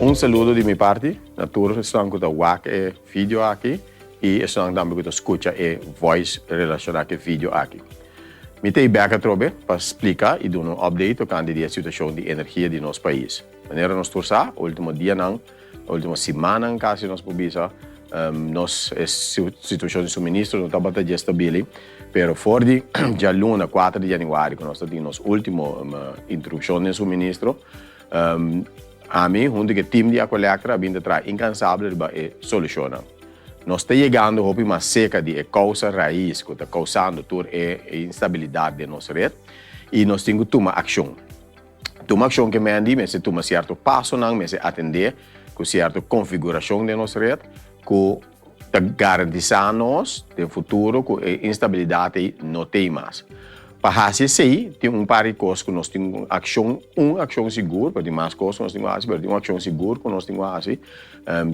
Un saludo de mi parte. Naturalmente, estão com o vídeo aqui e estão também com escuta e voice relacionado com o vídeo aqui. Me tenho bem trobe para explicar e dar um update sobre a situação de energia de nosso país. Maneira nós torçar, último dia não, última semana caso nós publica, nossa situação de suministro não está bastante estável, pero fora de já luna 4 de janeiro, que nós temos nossa última interrupção de suministro, a mim, junto com o time de Aqualectra, vindo atrás incansável para solucionar. Nós estamos chegando a uma seca de causa raiz, que está causando toda a instabilidade de nossa rede, e nós temos que tomar ação. Tomar ação que me diz, mas tomar certo passo, mas atender com certa configuração de nossa rede, que está garantizando-nos no futuro que a instabilidade não tem mais. Para fazer isso, tem par de coisas que nós temos uma ação segura, para ter mais coisas que nós temos que fazer, uma ação segura que nós temos que fazer,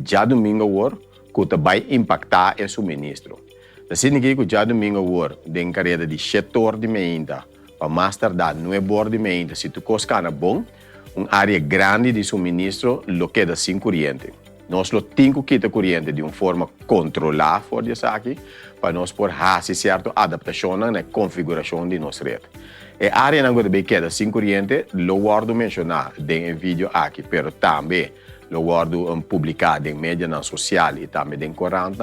djadumingu, que vai impactar o suministro. Isso significa que djadumingu, tem carreira de setor de menta, para mais tardar, não é bordo de menta, se tu coscana bom, uma área grande de suministro, lo queda sem corrente. Nós temos que quitar corrente de uma forma controlada, fora disso aqui, para nós poder fazer certa adaptação na configuração de nossa rede. A área não vai quedar sem corrente, lo guardo mencionar no vídeo aqui, mas também lo guardo publicado em mídia social e também em corrente,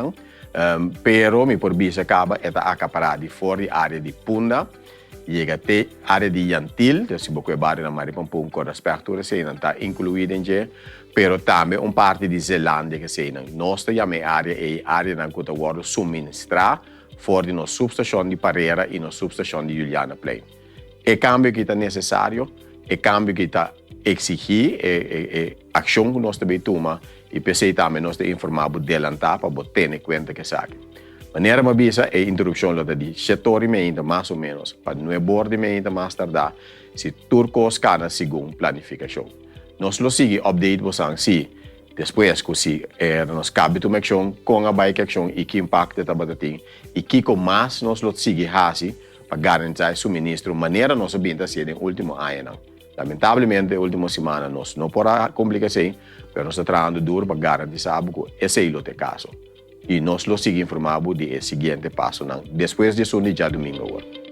pero me por bisa acaba é acaparado de fora da área de Punda, chega até a área de Yantil, então se você vai na Maripampum com respeito a isso, não está incluído em G, pero também parte de Zelândia que se não. Nossa área é a área na qual guardo suministrar fora de nossa subestação de Parreira e nossa subestação de Juliana Plain. É cambio que está necessário, é cambio que está exigir, é ação que nós também toma e pensei também nós temos informado adelantar para ter em conta que sabe. Maneira mais bisa é a interrupção de setor de menta, mais ou menos, para não é bordo de menta mais tardar, se turcos cada segundo planificação. Nós lo sigue update você se depois que se nós cabe tomar ação com a bike ação e que impacta a batatinha e que com mais nós lo sigue assim para garantir suministro maneira nós bem ser no último ano. Lamentavelmente, a última semana nós não podemos complicação, mas nós estamos trabalhando duro para garantir que esse é o caso. E nós lo seguimos informado do seguinte passo, depois de djadumingu.